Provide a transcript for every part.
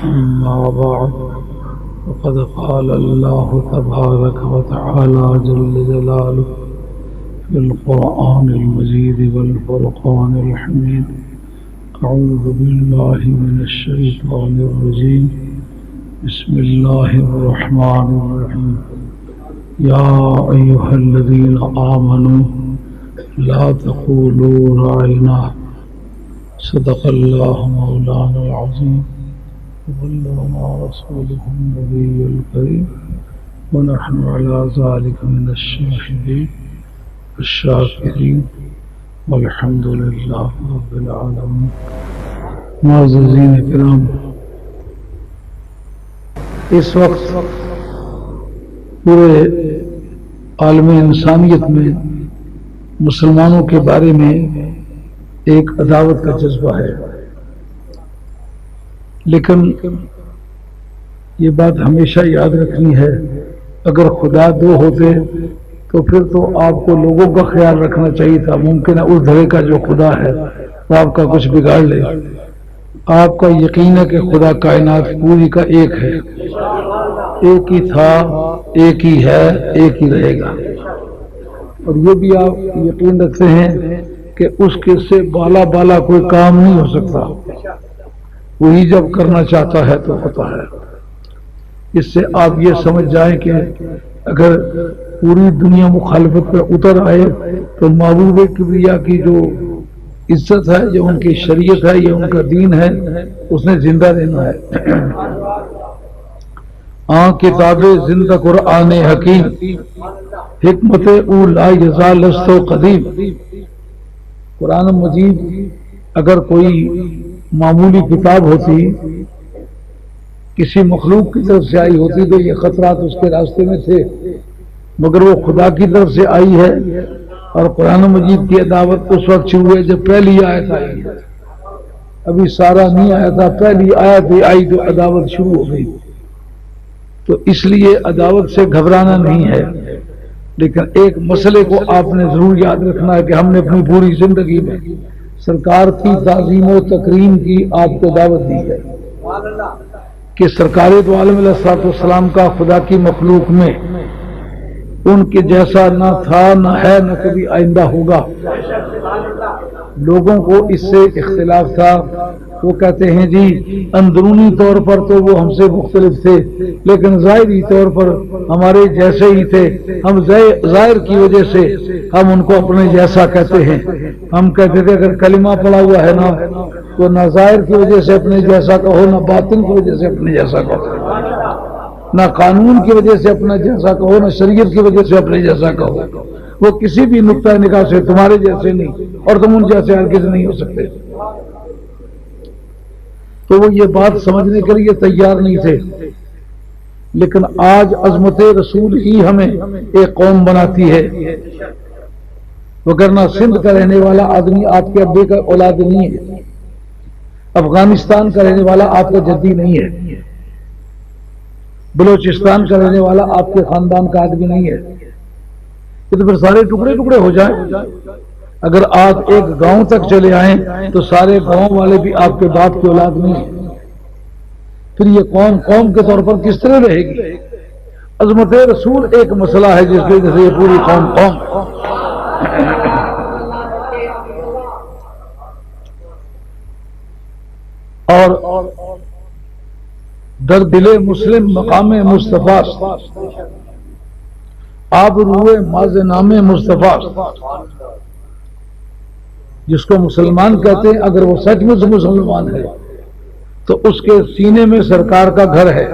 أما بعد فقد قال الله تبارك وتعالى جل جلاله في القرآن المجيد والفرقان الحميد. أعوذ بالله من الشيطان الرجيم. بسم الله الرحمن الرحيم. يا أيها الذين آمنوا لا تقولوا راعنا صدق الله مولانا العظيم وبلغنا رسوله النبي الكريم ونحن على ذلك من الشاهدين الشاكرين والحمد لله رب العالمين. معززین کرام، اس وقت پورے عالم انسانیت میں مسلمانوں کے بارے میں ایک عداوت کا جذبہ ہے، لیکن یہ بات ہمیشہ یاد رکھنی ہے، اگر خدا دو ہوتے تو پھر تو آپ کو لوگوں کا خیال رکھنا چاہیے تھا. ممکن ہے اس دھڑے کا جو خدا ہے وہ آپ کا کچھ بگاڑ لے. آپ کا یقین ہے کہ خدا کائنات پوری کا ایک ہے، ایک ہی تھا، ایک ہی ہے، ایک ہی رہے گا. اور یہ بھی آپ یقین رکھتے ہیں کہ اس کے سے بالا کوئی کام نہیں ہو سکتا، وہی جب کرنا چاہتا ہے تو ہوتا ہے. اس سے آپ یہ سمجھ جائیں کہ اگر پوری دنیا مخالفت پہ اتر آئے تو محبوب کبریا کی جو عزت ہے، جو ان کی شریعت ہے، یہ ان کا دین ہے، اس نے زندہ رہنا ہے. کتاب زندہ قرآن حکیم، حکمت او لا یزال لست قدیم. قرآن مجید اگر کوئی معمولی کتاب ہوتی، کسی مخلوق کی طرف سے آئی ہوتی تو یہ خطرات اس کے راستے میں تھے، مگر وہ خدا کی طرف سے آئی ہے. اور قرآن مجید کی عداوت اس وقت شروع ہے جب پہلی آیت آئی ہے. ابھی سارا نہیں آیا تھا، پہلی آیت آئی تو عداوت شروع ہو گئی. تو اس لیے عداوت سے گھبرانا نہیں ہے، لیکن ایک مسئلے کو آپ نے ضرور یاد رکھنا ہے کہ ہم نے اپنی پوری زندگی میں سرکار کی تعظیم و تکریم کی آپ کو دعوت دی ہے کہ سرکار دو عالم علیہ السلام کا خدا کی مخلوق میں ان کے جیسا نہ تھا، نہ ہے، نہ کبھی آئندہ ہوگا. لوگوں کو اس سے اختلاف تھا. وہ کہتے ہیں جی اندرونی طور پر تو وہ ہم سے مختلف تھے، لیکن ظاہری طور پر ہمارے جیسے ہی تھے. ہم ظاہر کی وجہ سے ہم ان کو اپنے جیسا کہتے ہیں. ہم کہتے تھے اگر کلمہ پڑا ہوا ہے نا تو نہ ظاہر کی وجہ سے اپنے جیسا کہو، نہ باطن کی وجہ سے اپنے جیسا کہو، نہ قانون کی وجہ سے اپنا جیسا کہو، نہ شریعت کی وجہ سے اپنے جیسا کہو. وہ کسی بھی نقطہ نگاہ سے تمہارے جیسے نہیں، اور تم ان جیسے ہرگز نہیں ہو سکتے. تو وہ یہ بات سمجھنے کے لیے تیار نہیں تھے. لیکن آج عظمت رسول ہی ہمیں ایک قوم بناتی ہے، وگرنہ سندھ کا رہنے والا آدمی آپ کے ابے کا اولاد نہیں ہے، افغانستان کا رہنے والا آپ کا جدی نہیں ہے، بلوچستان کا رہنے والا آپ کے خاندان کا آدمی نہیں ہے. یہ تو پھر سارے ٹکڑے ٹکڑے ہو جائیں. اگر آپ ایک گاؤں تک چلے آئیں تو سارے گاؤں والے بھی آپ کے باپ کی اولاد نہیں ہیں. پھر یہ قوم کے طور پر کس طرح رہے گی؟ عظمت رسول ایک مسئلہ ہے جس کی وجہ سے یہ پوری قوم اور در دل مسلم مقام مصطفیٰ، آب روئے ماز نام مصطفیٰ. جس کو مسلمان کہتے ہیں، اگر وہ سچ میں مسلمان ہے تو اس کے سینے میں سرکار کا گھر ہے،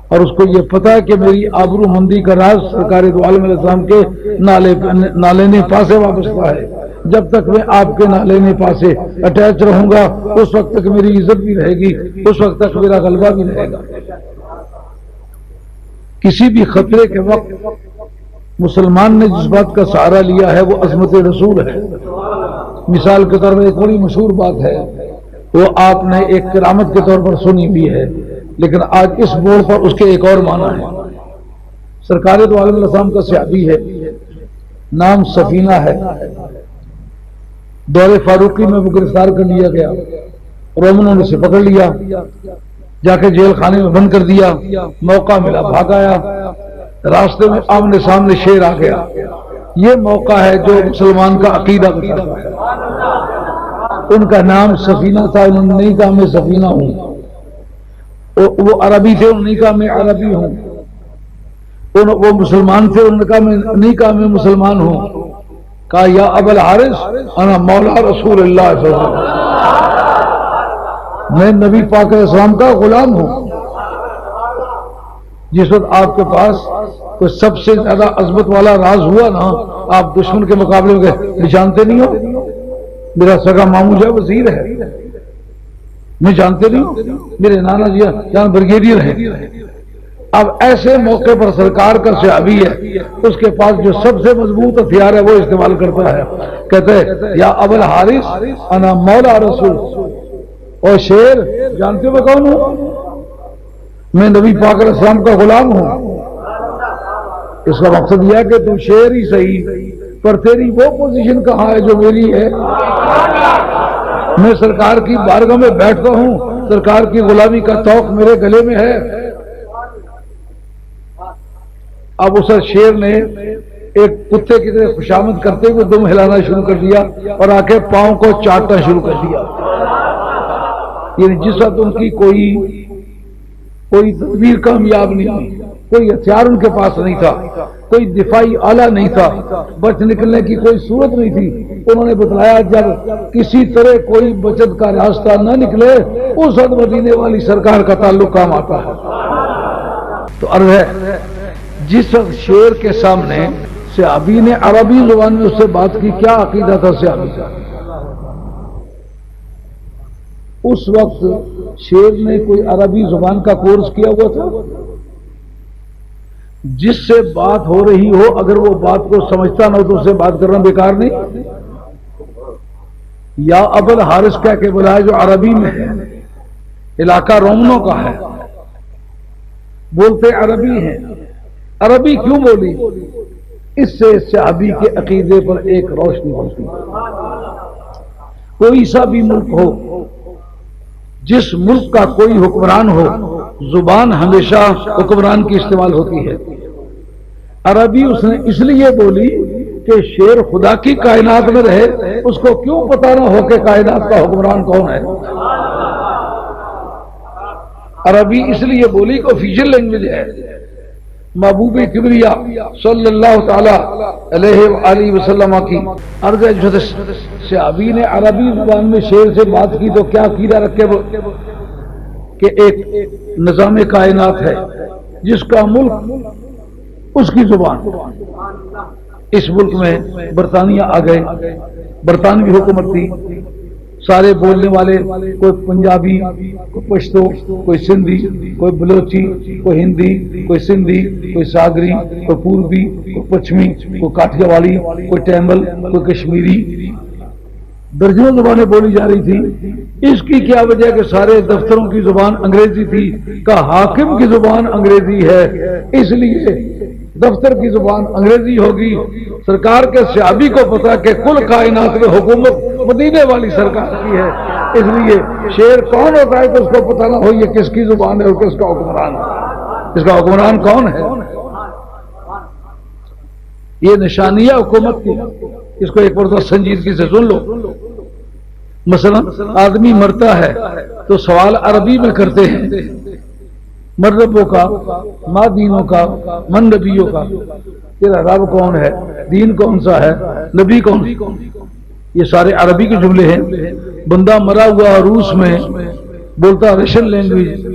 اور اس کو یہ پتا ہے کہ میری آبرو مندی کا راز سرکار دو عالم علیہ السلام کے نالے پاسے وابستہ ہے. جب تک میں آپ کے نالے پاسے اٹیچ رہوں گا اس وقت تک میری عزت بھی رہے گی، اس وقت تک میرا غلبہ بھی رہے گا. کسی بھی خطرے کے وقت مسلمان نے جس بات کا سہارا لیا ہے وہ عظمت رسول ہے. مثال کے طور پر ایک بڑی مشہور بات ہے، وہ آپ نے ایک کرامت کے طور پر سنی بھی ہے، لیکن آج اس موڑ پر اس کے ایک اور معنی ہے. سرکار دو عالم علیہ السلام کا صحابی ہے، نام سفینہ ہے. دور فاروقی میں وہ گرفتار کر لیا گیا. رومنوں نے اسے پکڑ لیا، جا کے جیل خانے میں بند کر دیا، موقع ملا بھاگ آیا، راستے میں آمنے سامنے شیر آ گیا۔ یہ موقع ہے جو مسلمان کا عقیدہ بتاتا ہے۔ ان کا نام سفینہ تھا، انہوں نے نہیں کہا میں سفینہ ہوں، وہ عربی تھے، انہوں نے نہیں کہا میں عربی ہوں، وہ مسلمان تھے، انہوں نے کہا میں نہیں کہا میں مسلمان ہوں، کہا یا ابا الحارث انا مولا رسول اللہ صلی اللہ علیہ وسلم، میں نبی پاک علیہ السلام کا غلام ہوں۔ جس وقت آپ کے پاس کوئی سب سے زیادہ عظمت والا راز ہوا نا، آپ دشمن کے مقابلے میں گئے، جانتے نہیں ہو میرا سگا ماموں جو وزیر ہے، میں جانتے نہیں ہوں میرے نانا جی جان بریگیڈیئر ہیں۔ اب ایسے موقع پر سرکار کا صحابی ہے، اس کے پاس جو سب سے مضبوط ہتھیار ہے وہ استعمال کرتا ہے، کہتے ہیں یا ابا الحارث انا مولا رسول، اور شیر جانتے ہو کون ہوں؟ میں نبی پاک علیہ السلام کا غلام ہوں۔ اس کا مقصد یہ ہے کہ تم شیر ہی صحیح، پر تیری وہ پوزیشن کہاں ہے جو میری ہے؟ میں سرکار کی بارگاہ میں بیٹھتا ہوں، سرکار کی غلامی کا توق میرے گلے میں ہے۔ اب اس شیر نے ایک کتے کی طرح خوشامد کرتے ہوئے دم ہلانا شروع کر دیا اور آ کے پاؤں کو چاٹنا شروع کر دیا۔ یعنی جس وقت ان کی کوئی تدبیر کامیاب نہیں ہوئی، کوئی ہتھیار ان کے پاس نہیں تھا، کوئی دفاعی آلہ نہیں تھا، بچ نکلنے کی کوئی صورت نہیں تھی، انہوں نے بتلایا جب کسی طرح کوئی بچت کا راستہ نہ نکلے اس وقت مدینے والی سرکار کا تعلق کام آتا ہے۔ تو عرض ہے جس وقت شیر کے سامنے صحابی نے عربی زبان میں اس سے بات کی، کیا عقیدہ تھا صحابی کا؟ اس وقت شیر نے کوئی عربی زبان کا کورس کیا ہوا تھا؟ جس سے بات ہو رہی ہو اگر وہ بات کو سمجھتا نہ ہو تو اس سے بات کرنا بیکار نہیں؟ یا ابا الحارث کہہ کے بلایا جو عربی میں ہے، علاقہ رومنوں کا ہے، بولتے عربی ہیں، عربی کیوں بولی؟ اس سے صحابی کے عقیدے پر ایک روشنی ہوتی ہے۔ کوئی سا بھی ملک ہو، جس ملک کا کوئی حکمران ہو، زبان ہمیشہ حکمران کی استعمال ہوتی ہے۔ عربی اس نے اس لیے بولی کہ شیر خدا کی کائنات میں رہے، اس کو کیوں پتہ نہ ہو کہ کائنات کا حکمران کون ہے؟ عربی اس لیے بولی کہ آفیشل لینگویج ہے، محبوب کبریا صلی اللہ تعالی علیہ وآلہ وسلم کی عرض ہے۔ صحابی نے عربی زبان میں شیر سے بات کی تو کیا عقیدہ رکھے کہ ایک نظام کائنات ہے جس کا ملک اس کی زبان۔ اس ملک میں برطانیہ آ گئے، برطانوی حکومت تھی، سارے بولنے والے، کوئی پنجابی، کوئی پشتو، کوئی سندھی، کوئی بلوچی، کوئی ہندی، کوئی سندھی، کوئی ساگری، کوئی پوربی، کوئی پچھمی، کوئی کاٹھیا واڑی، کوئی ٹیمل، کوئی کشمیری، درجنوں زبانیں بولی جا رہی تھی۔ اس کی کیا وجہ کہ سارے دفتروں کی زبان انگریزی تھی، کہ حاکم کی زبان انگریزی ہے، اس لیے دفتر کی زبان انگریزی ہوگی۔ سرکار کے صحابی کو پتا کہ کل کائنات میں حکومت مدینے والی سرکار کی ہے، اس لیے شیر کون ہوتا ہے تو اس کو پتہ نہ ہو یہ کس کی زبان ہے اور کس کا حکمران ہے، اس کا حکمران کون ہے۔ یہ نشانیہ حکومت کی، اس کو ایک مرتبہ سنجیدگی سے سن لو۔ مثلا آدمی مرتا ہے تو سوال عربی میں کرتے ہیں، من ربوں کا، ما دینوں کا، من نبیوں کا، تیرا رب کون ہے، دین کون سا ہے، نبی کون؟ یہ سارے عربی کے جملے ہیں۔ بندہ مرا ہوا روس میں بولتا رشین لینگویج،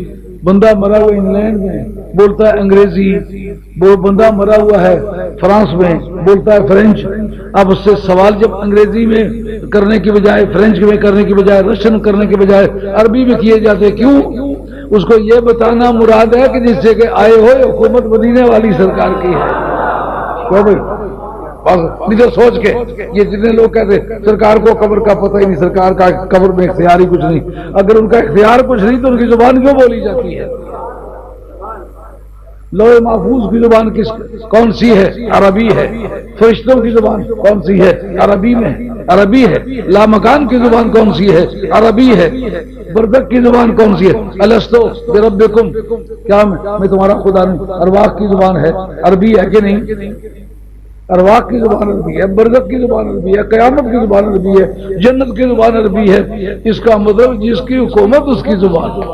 بندہ مرا ہوا انگلینڈ میں بولتا ہے انگریزی، وہ بندہ مرا ہوا ہے فرانس میں بولتا ہے فرینچ۔ اب اس سے سوال جب انگریزی میں کرنے کی بجائے، فرینچ میں کرنے کی بجائے، رشین کرنے کی بجائے عربی میں کیے جاتے، کیوں؟ اس کو یہ بتانا مراد ہے کہ جس سے کہ آئے ہوئے حکومت مدینے والی سرکار کی ہے۔ کیوں بھائی نیچے سوچ کے یہ جتنے لوگ کہتے سرکار کو قبر کا پتہ ہی نہیں، سرکار کا قبر میں اختیار ہی کچھ نہیں، اگر ان کا اختیار کچھ نہیں تو ان کی زبان کیوں بولی جاتی ہے؟ لوح محفوظ کی زبان کون سی ہے؟ عربی ہے۔ فرشتوں کی زبان کون سی ہے؟ عربی میں عربی ہے۔ لامکان کی زبان کون سی ہے؟ عربی ہے۔ برزخ کی زبان کون سی ہے؟ الستو بربکم، کیا میں تمہارا خدا نہیں؟ ارواح کی زبان ہے، عربی ہے کہ نہیں؟ ارواح کی زبان عربی ہے، برزخ کی زبان عربی ہے، قیامت کی زبان عربی ہے، جنت کی زبان عربی ہے۔ اس کا مطلب جس کی حکومت اس کی زبان ہے۔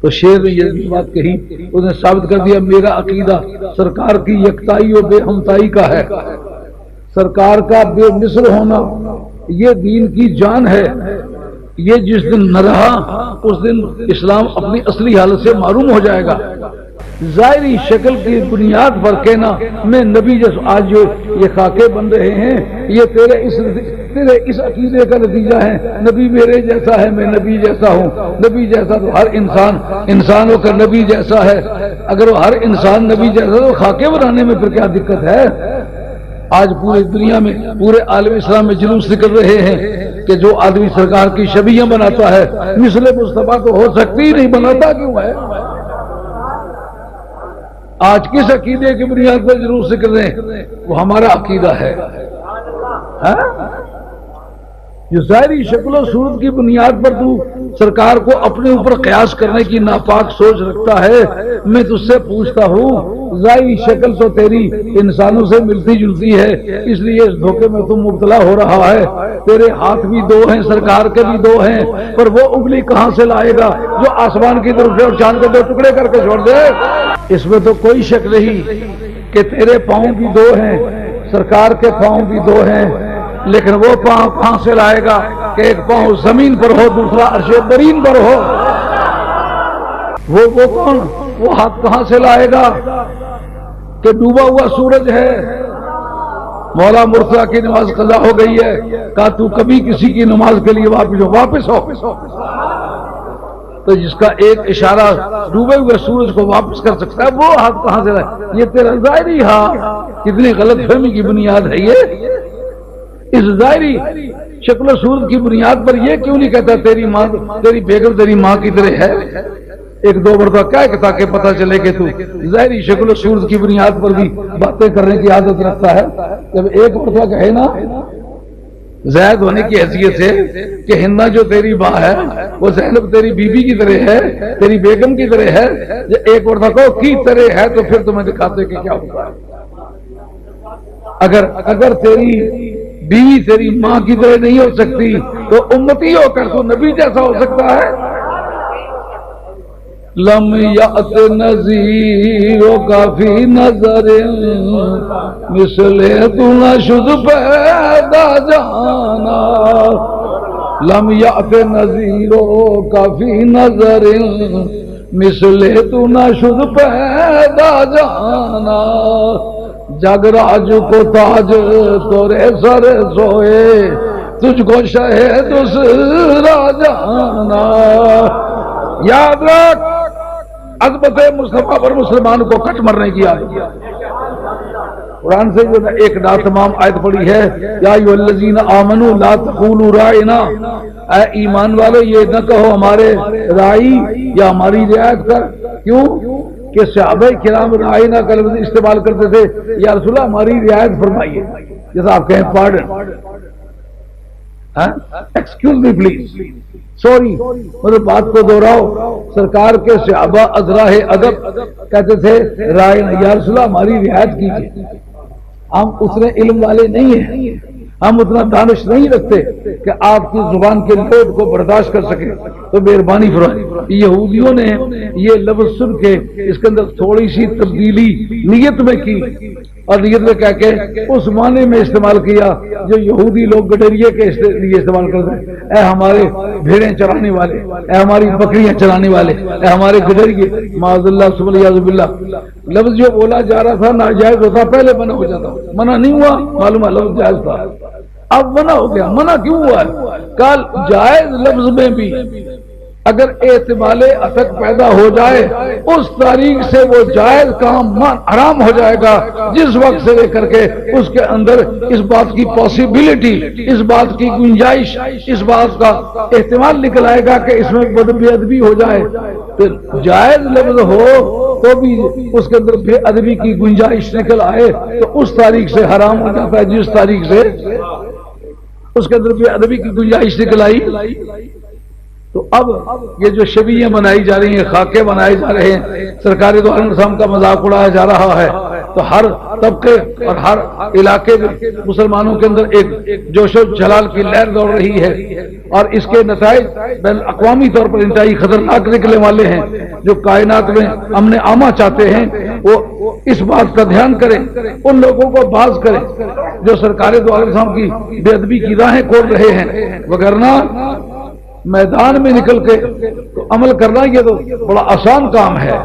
تو شیر نے یہ بھی بات کہی، اس نے ثابت کر دیا میرا عقیدہ سرکار کی یکتائی و بے ہمتائی کا ہے، سرکار کا بے مثل ہونا یہ دین کی جان ہے۔ یہ جس دن نہ رہا اس دن اسلام اپنی اصلی حالت سے معروم ہو جائے گا۔ ظاہری شکل کی بنیاد پر کہنا میں نبی جیسا، آج جو یہ خاکے بن رہے ہیں یہ تیرے اس عقیدے کا نتیجہ ہے، نبی میرے جیسا ہے، میں نبی جیسا ہوں۔ نبی جیسا تو ہر انسان ہو کر نبی جیسا ہے۔ اگر وہ ہر انسان نبی جیسا تو خاکے بنانے میں پھر کیا دقت ہے؟ آج پوری دنیا میں، پورے عالم اسلام میں جلوس نکل رہے ہیں کہ جو آدمی سرکار کی شبیہ بناتا ہے مثل مصطفیٰ تو ہو سکتی ہی نہیں، بناتا کیوں ہے؟ آج کس عقیدے کی بنیاد پر جلوس نکل رہے ہیں؟ وہ ہمارا عقیدہ ہے۔ جو ظاہری شکل و صورت کی بنیاد پر تو سرکار کو اپنے اوپر قیاس کرنے کی ناپاک سوچ رکھتا ہے، میں تجھ سے پوچھتا ہوں ظاہری شکل تو تیری انسانوں سے ملتی جلتی ہے، اس لیے اس دھوکے میں تم مبتلا ہو رہا ہے۔ تیرے ہاتھ بھی دو ہیں، سرکار کے بھی دو ہیں، پر وہ انگلی کہاں سے لائے گا جو آسمان کی طرف سے اور چاند کو دو ٹکڑے کر کے چھوڑ دے؟ اس میں تو کوئی شک نہیں کہ تیرے پاؤں بھی دو ہیں، سرکار کے پاؤں بھی دو ہیں، لیکن وہ پاؤں کہاں سے لائے گا کہ ایک پاؤں زمین پر ہو دوسرا عرش برین پر ہو؟ وہ کون؟ وہ ہاتھ کہاں سے لائے گا کہ ڈوبا ہوا سورج ہے، مولا مرتضیٰ کی نماز قضا ہو گئی ہے، کہا تو کبھی کسی کی نماز کے لیے واپس ہو۔ تو جس کا ایک اشارہ ڈوبے ہوئے سورج کو واپس کر سکتا ہے وہ ہاتھ کہاں سے لائے؟ یہ تیرا ظاہری ہاتھ، کتنی غلط فہمی کی بنیاد ہے یہ۔ اس ظاہری شکل و صورت کی بنیاد پر یہ کیوں نہیں کہتا تیری ماں، تیری بیگم تیری ماں کی طرح ہے؟ ایک دو مرتبہ کیا کہتا کہ پتہ چلے کہ تو ظاہری شکل و صورت کی بنیاد پر بھی باتیں کرنے کی عادت رکھتا ہے۔ جب ایک مرتبہ کہے نا زید ہونے کی حیثیت سے کہ ہندا جو تیری ماں ہے وہ زینب تیری بیوی کی طرح ہے، تیری بیگم کی طرح ہے، ایک مرتبہ کہو کی طرح ہے تو پھر تمہیں دکھاتے کہ کیا ہوتا ہے۔ اگر تیری بیوی تیری ماں کی طرح نہیں ہو سکتی تو امتی ہو کر تو نبی جیسا ہو سکتا ہے۔ لم یأت نذیر کافی نظر مثل تو نشد پیدا جانا، لم یأت نذیر کافی نظر مثل تو نشد پیدا جانا، جگ راج کو تاج تورے سر سوئے تجھ کو شہ دوسرا جانا۔ یاد رکھ عظمت مصطفیٰ پر مسلمان کو کٹ مرنے کی آئی۔ قرآن سے جو ایک تمام آیت پڑی ہے، یا ایھا الذین آمنوا لا تقولوا رائنا، اے ایمان والے یہ نہ کہو ہمارے رائی یا ہماری رعایت کر۔ کیوں کہ صحابہ کرام رائنا کا لفظ استعمال کرتے تھے، یا رسول اللہ ہماری رعایت فرمائیے، جیسا آپ کہیں pardon, excuse me please, sorry, مطلب بات کو دوہراؤ۔ سرکار کے صحابہ ازراہ ادب کہتے تھے رائے یا رسول اللہ ہماری رعایت کیجیے، ہم اتنے علم والے نہیں ہیں، ہم اتنا دانش نہیں رکھتے کہ آپ کی زبان کے لوٹ کو برداشت کر سکیں، تو مہربانی فرمائیں۔ یہودیوں نے یہ لفظ سن کے اس کے اندر تھوڑی سی تبدیلی نیت میں کی، اور نیت میں کہہ کے اس معنی میں استعمال کیا جو یہودی لوگ گڈریے کے لیے استعمال کرتے ہیں، اے ہمارے بھیڑیں چرانے والے، اے ہماری بکریاں چرانے والے، اے ہمارے گڈریے، معاذ اللہ ثم اعوذ باللہ۔ لفظ جو بولا جا رہا تھا ناجائز ہوتا پہلے منع ہو جاتا، منع نہیں ہوا، معلوم ہے لفظ جائز تھا، اب منع ہو گیا۔ منع کیوں ہوا ہے؟ کل جائز لفظ میں بھی اگر احتمال عتق پیدا ہو جائے اس تاریخ سے وہ جائز کام حرام ہو جائے گا، جس وقت سے لے کر کے اس کے اندر اس بات کی پاسبلٹی، اس بات کی گنجائش، اس بات کا احتمال نکل آئے گا کہ اس میں بے ادبی ہو جائے۔ تو جائز لفظ ہو تو بھی اس کے اندر بے ادبی کی گنجائش نکل آئے تو اس تاریخ سے حرام ہو جاتا ہے جس تاریخ سے۔ اس کے اندر بے ادبی کی گنجائش نکل آئی. تو اب یہ جو شبیہیں بنائی جا رہی ہیں، خاکے بنائے جا رہے ہیں، سرکار دو عالم السلام کا مذاق اڑایا جا رہا ہے، تو ہر طبقے اور ہر علاقے میں مسلمانوں کے اندر ایک جوش و جلال کی لہر دوڑ رہی ہے، اور اس کے نتائج بین الاقوامی طور پر انتہائی خطرناک نکلنے والے ہیں. جو کائنات میں امن عامہ چاہتے ہیں وہ اس بات کا دھیان کریں، ان لوگوں کو باز کریں جو سرکار دو عالم السلام کی بے ادبی کی راہیں کھول رہے ہیں، وگرنہ میدان میں نکل کے تو عمل کرنا یہ تو بڑا آسان کام ہے.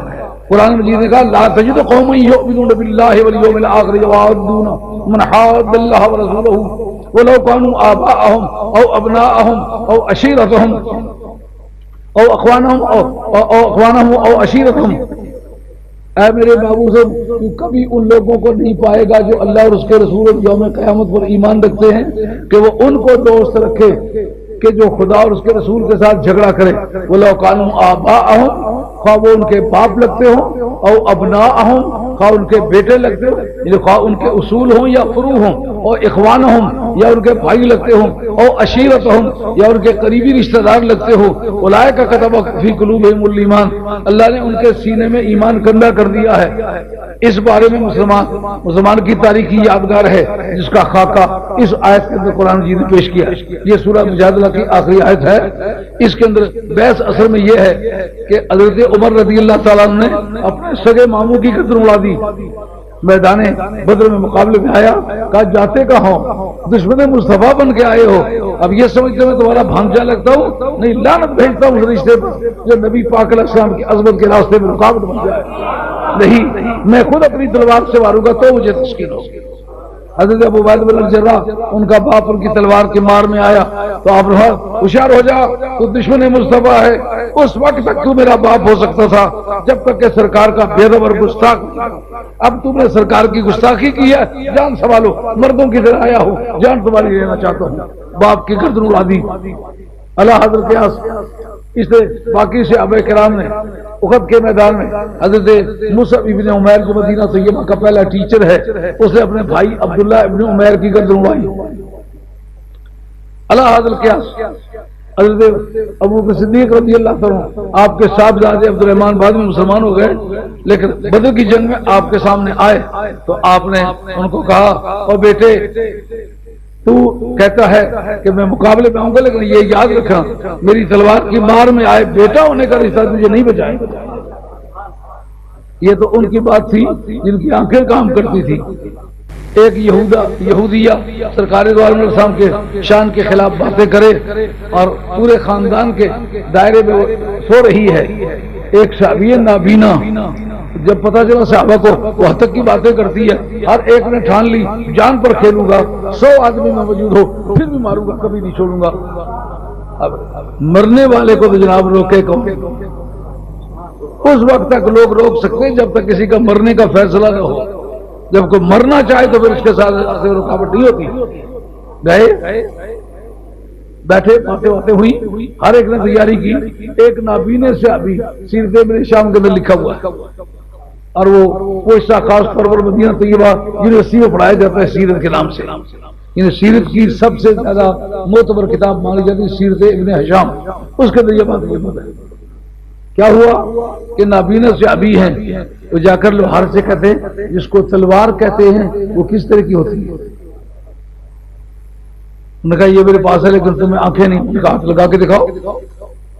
قرآن مجید نے کہا لا تجد قوما یؤمنون باللہ والیوم الآخر یوادون من حاد اللہ ورسولہ ولو كانوا آباءهم او ابناءهم او عشیرتهم او اخوانهم او عشیرتهم. اے میرے محبوب سے تو کبھی ان لوگوں کو نہیں پائے گا جو اللہ اور اس کے رسول یوم قیامت پر ایمان رکھتے ہیں کہ وہ ان کو دوست رکھے کہ جو خدا اور اس کے رسول کے ساتھ جھگڑا کرے. وَلَوْ كَانُوا آبَاءَهُمْ خواہ وہ ان کے باپ لگتے ہوں، او ابناءہم خواہ ان کے بیٹے لگتے ہوں، یعنی خواہ ان کے اصول ہوں یا فروع ہوں، اور اخوانہم یا ان کے بھائی لگتے ہوں، او عشیرتہم یا ان کے قریبی رشتہ دار لگتے ہوں. اولئک کتب فی قلوبہم الایمان، اللہ نے ان کے سینے میں ایمان کندہ کر دیا ہے. اس بارے میں مسلمان کی تاریخی یادگار ہے جس کا خاکہ اس آیت کے اندر قرآن مجید نے پیش کیا. یہ سورہ مجادلہ کی آخری آیت ہے. اس کے اندر بحث اصل میں یہ ہے کہ حضرت عمر رضی اللہ تعالیٰ نے اپنے سگے ماموں کی گردن اڑا دی. میدان بدر میں مقابلے میں آیا، کہا جاتے کہاں ہو؟ دشمن مصطفیٰ بن کے آئے ہو. اب یہ سمجھتے میں تمہارا بھانجا لگتا ہوں؟ نہیں، لعنت بھیجتا ہوں اس رشتے پر جو نبی پاک علیہ السلام کی عظمت کے راستے میں رکاوٹ بن جائے. نہیں، میں خود اپنی تلوار سے ماروں گا تو مجھے تسکین ہوگی. حضرت ابو عبیدہ بن الجراح ان کا باپ ان کی تلوار کی مار میں آیا تو آپ نے ہوشیار ہو جا، تو دشمن مصطفیٰ ہے. اس وقت تک تو میرا باپ ہو سکتا تھا جب تک کہ سرکار کا بے ادب اور گستاخ. اب تم نے سرکار کی گستاخی کی ہے، جان سنبھالو. مردوں کی طرح آیا ہوں، جان تمہاری لینا چاہتا ہوں. باپ کی گردن اڑا دی. اللہ حضرت قیاس اس نے باقی صحابہ کرام نے احد کے میدان میں حضرت مصعب ابن عمیر جو مدینہ طیبہ کا پہلا ٹیچر ہے، اس نے اپنے بھائی عبداللہ ابن عمیر کی گردن اڑائی. اللہ حضرت قیاس حضرت ابو بکر صدیق رضی اللہ عنہ آپ کے صاحبزادے عبد الرحمن بعد میں مسلمان ہو گئے، لیکن بدر کی جنگ میں آپ کے سامنے آئے تو آپ نے ان کو کہا اور بیٹے تو کہتا ہے کہ میں مقابلے میں آؤں گا، لیکن یہ یاد رکھنا میری تلوار کی مار میں آئے بیٹا ہونے کا رشتہ تجھے نہیں بچائے. یہ تو ان کی بات تھی جن کی آنکھیں کام کرتی تھی. ایک یہودیہ سرکار دو عالم السلام کے شان کے خلاف باتیں کرے اور پورے خاندان کے دائرے میں سو رہی ہے. ایک صحابی نابینا جب پتہ چلا صحابہ کو وہ حد تک کی باتیں کرتی ہے، ہر ایک نے ٹھان لی جان پر کھیلوں گا، 100 آدمی میں موجود ہو پھر بھی ماروں گا، کبھی نہیں چھوڑوں گا. اب مرنے والے کو تو جناب روکے کون؟ اس وقت تک لوگ روک سکتے ہیں جب تک کسی کا مرنے کا فیصلہ نہ ہو. جب کوئی مرنا چاہے تو پھر اس کے ساتھ رکاوٹ نہیں ہوتی. گئے بیٹھے باتیں ہوئی، ہر ایک نے تیاری کی. ایک نابینے سے ابھی سیرت ابن شام کے اندر لکھا ہوا ہے اور وہ حصہ خاص طور پر مدینہ طیبہ یونیورسٹی میں پڑھایا جاتا ہے سیرت کے نام سے. یعنی سیرت کی سب سے زیادہ معتبر کتاب مانی جاتی ہے سیرت ابن ہشام. اس کے اندر یہ بات ہے. کیا ہوا کہ نابینا سے ابھی ہیں وہ جا کر لوہار سے کہتے ہیں جس کو تلوار کہتے ہیں وہ کس طرح کی ہوتی ہے. انہوں نے کہا یہ میرے پاس ہے لیکن تمہیں آنکھیں نہیں. انہوں نے کہا ہاتھ لگا کے دکھاؤ.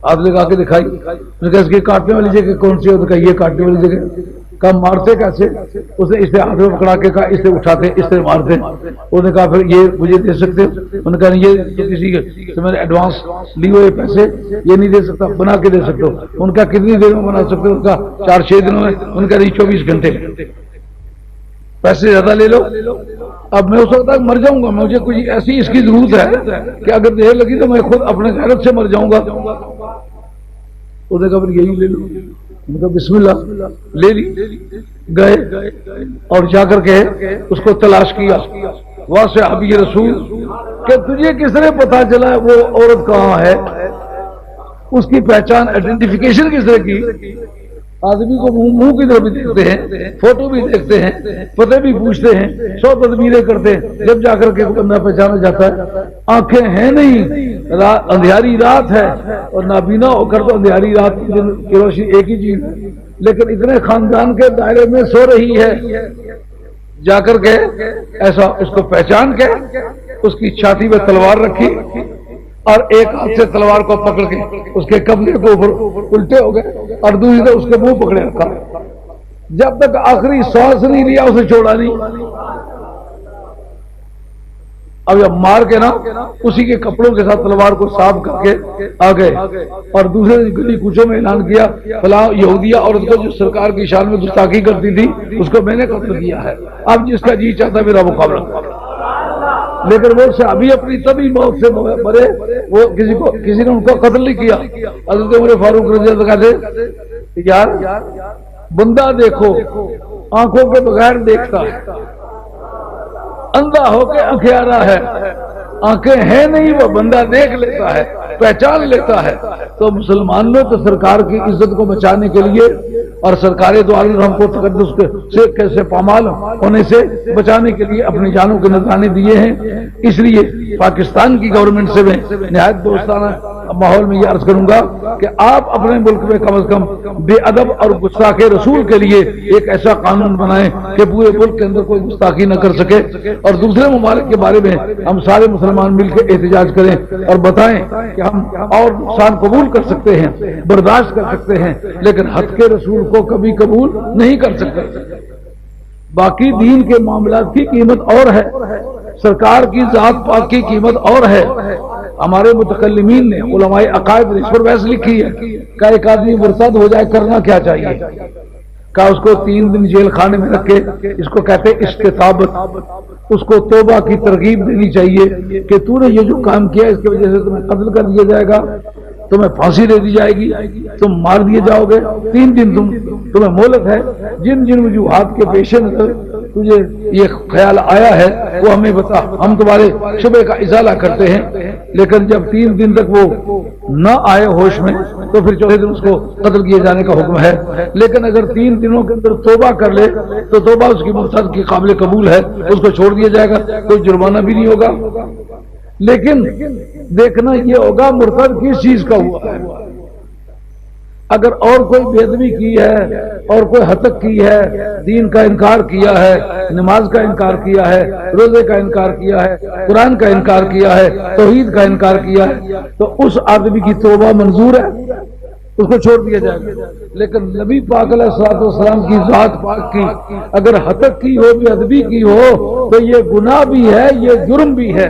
ہاتھ لگا کے دکھائی. انہوں نے کہا اس کی کاٹنے والی جگہ کون سی ہے؟ انہوں نے کہا یہ کاٹنے والی جگہ. کہا مارتے کیسے؟ اس نے اسے ہاتھ میں پکڑا کے کہا اسے اٹھاتے اس طرح مارتے. انہوں نے کہا پھر یہ مجھے دے سکتے؟ انہوں نے کہا یہ تو کسی سے میں نے ایڈوانس لی ہوئے پیسے یہ نہیں دے سکتا، بنا کے دے سکتے ہو. ان کا کتنی دیر میں بنا سکتے ہو؟ ان کا 4-6 دنوں میں. ان کا 24 گھنٹے میں. پیسے زیادہ لے لو. اب میں ہو سکتا ہے مر جاؤں گا، مجھے کچھ ایسی اس کی ضرورت ہے کہ اگر دیر لگی تو میں خود اپنے غیرت سے مر جاؤں گا. انہوں نے کہا پھر یہی لے لو. ان کا بسم اللہ لے لی. گئے اور جا کر کے اس کو تلاش کیا. واسع ابھی رسول کہ تجھے کس طرح پتا چلا وہ عورت کہاں ہے، اس کی پہچان آئیڈینٹیفیکیشن کس طرح کی؟ آدمی کو منہ کی طرف بھی دیکھتے ہیں، فوٹو بھی دیکھتے ہیں، پتے بھی پوچھتے ہیں، 100 تدبیریں کرتے ہیں، جب جا کر کے بندہ پہچانا جاتا ہے آنکھیں ہیں نہیں، اندھیاری رات ہے، اور نابینا ہو کر تو اندھیاری رات کی روشنی ایک ہی چیز ہے، لیکن اتنے خاندان کے دائرے میں سو رہی ہے، جا کر کے ایسا اس کو پہچان کے اس کی چھاتی میں تلوار رکھی اور ایک ہاتھ سے تلوار کو پکڑ کے اس کے کمرے کو اوپر الٹے ہو گئے اور دوسری سے اس کے منہ پکڑے رکھا، جب تک آخری سانس نہیں لیا اسے چھوڑا نہیں۔ اب جب مار کے نا اسی کے کپڑوں کے ساتھ تلوار کو صاف کر کے آ گئے اور دوسرے گلی کوچوں میں اعلان کیا فلاں یہودیہ عورت کو جو سرکار کی شان میں گستاخی کرتی تھی اس کو میں نے قتل کیا ہے، اب جس کا جی چاہتا ہے میرا مقابلہ۔ لیکن وہ صحابی اپنی تبھی موت سے مرے، وہ کسی نے ان کو قتل نہیں کیا۔ حضرت عمر فاروق رضی اللہ عنہ کہتے یار بندہ دیکھو آنکھوں کے بغیر دیکھتا ہے، اندھا ہو کے اکھیارا ہے، آنکھیں ہیں نہیں وہ بندہ دیکھ لیتا ہے، پہچان لیتا ہے۔ تو مسلمانوں تو سرکار کی عزت کو بچانے کے لیے اور سرکار دو عالم ہم کو تقدس سے کیسے پامال ہونے سے بچانے کے لیے اپنی جانوں کے نذرانے دیے ہیں۔ اس لیے پاکستان کی گورنمنٹ سے میں نہایت دوستانہ ماحول میں یہ عرض کروں گا کہ آپ اپنے ملک میں کم از کم بے ادب اور گستاخ رسول کے لیے ایک ایسا قانون بنائیں کہ پورے ملک کے اندر کوئی گستاخی نہ کر سکے، اور دوسرے ممالک کے بارے میں ہم سارے مسلمان مل کے احتجاج کریں اور بتائیں کہ ہم اور نقصان قبول کر سکتے ہیں، برداشت کر سکتے ہیں، لیکن حق کے رسول کو کبھی قبول نہیں کر سکتے۔ باقی دین کے معاملات کی قیمت اور ہے، سرکار کی ذات پاک کی قیمت اور ہے۔ ہمارے متکلمین نے علماء عقائد نے اس پر بحث لکھی ہے کہ ایک آدمی مرتد ہو جائے کرنا کیا چاہیے، کہ اس کو 3 دن جیل خانے میں رکھ کے، اس کو کہتے ہیں استتابت، اس کو توبہ کی ترغیب دینی چاہیے کہ تو نے یہ جو کام کیا اس کی وجہ سے تمہیں قتل کر دیا جائے گا، تمہیں پھانسی دے دی جائے گی، تم مار دیے جاؤ گے، 3 دن تمہیں مہلت ہے، جن جن وجوہات کے پیش نظر تجھے یہ خیال آیا ہے وہ ہمیں بتا، ہم تمہارے شبہ کا ازالہ کرتے ہیں۔ لیکن جب 3 دن تک وہ نہ آئے ہوش میں تو پھر 4تھے دن اس کو قتل کیے جانے کا حکم ہے۔ لیکن اگر 3 دنوں کے اندر توبہ کر لے تو توبہ اس کی مرتد کی قابل قبول ہے، اس کو چھوڑ دیا جائے گا، کوئی جرمانہ بھی نہیں ہوگا۔ لیکن دیکھنا یہ ہوگا مرتد کس چیز کا ہوا ہے۔ اگر اور کوئی بے ادبی کی ہے اور کوئی ہتک کی ہے، دین کا انکار کیا ہے، نماز کا انکار کیا ہے، روزے کا انکار کیا ہے، قرآن کا انکار کیا ہے، توحید کا انکار کیا ہے، تو اس آدمی کی توبہ منظور ہے، اس کو چھوڑ دیا جائے گا۔ لیکن نبی پاک علیہ الصلوۃ والسلام کی ذات پاک کی اگر ہتک کی ہو، بے ادبی کی ہو، تو یہ گناہ بھی ہے، یہ جرم بھی ہے۔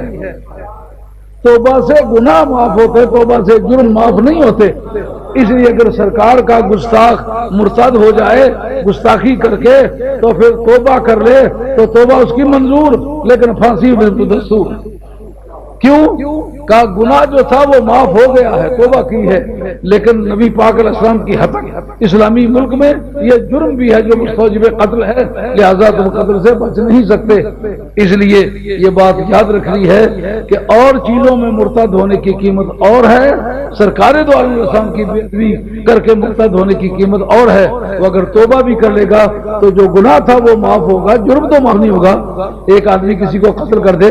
توبہ سے گناہ معاف ہوتے، توبہ سے جرم معاف نہیں ہوتے۔ اس لیے اگر سرکار کا گستاخ مرتد ہو جائے گستاخی کر کے تو پھر توبہ کر لے تو توبہ اس کی منظور، لیکن پھانسی میں دستور۔ کیوں کا گناہ جو تھا وہ معاف ہو گیا ہے، توبہ کی ہے، لیکن نبی پاک علیہ السلام کی ہتک اسلامی ملک میں یہ جرم بھی ہے جو مستوجب قتل ہے، لہذا تم قتل سے بچ نہیں سکتے۔ اس لیے یہ بات یاد رکھنی ہے کہ اور چیزوں میں مرتد ہونے کی قیمت اور ہے، سرکار دو عالم السلام کی بے ادبی کر کے مرتد ہونے کی قیمت اور ہے۔ وہ اگر توبہ بھی کر لے گا تو جو گناہ تھا وہ معاف ہوگا، جرم تو معاف نہیں ہوگا۔ ایک آدمی کسی کو قتل کر دے،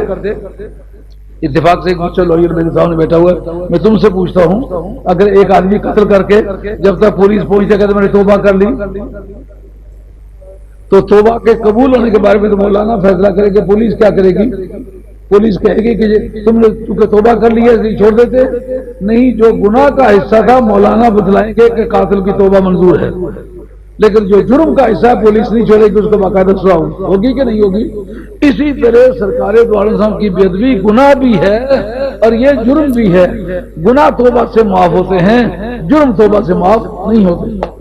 اتفاق سے ایک بچہ لوئر میرے سامنے بیٹھا ہوا ہے، میں تم سے پوچھتا ہوں اگر ایک آدمی قتل کر کے جب تک پولیس پہنچے کہتے میں نے توبہ کر لی، تو توبہ کے قبول ہونے کے بارے میں تو مولانا فیصلہ کرے کہ پولیس کیا کرے گی؟ پولیس کہے گی کہ تم نے چونکہ توبہ کر لی ہے اس لیے چھوڑ دیتے نہیں، جو گناہ کا حصہ تھا مولانا بتلائیں گے کہ قاتل کی توبہ منظور ہے، لیکن جو جرم کا حصہ پولیس نہیں چھوڑے گی اس کو باقاعدہ سزا ہوگی کہ نہیں ہوگی۔ اسی طرح سرکار دو عالم صاحب کی بے ادبی گناہ بھی ہے اور یہ جرم بھی ہے۔ گناہ توبہ سے معاف ہوتے ہیں، جرم توبہ سے معاف نہیں ہوتے۔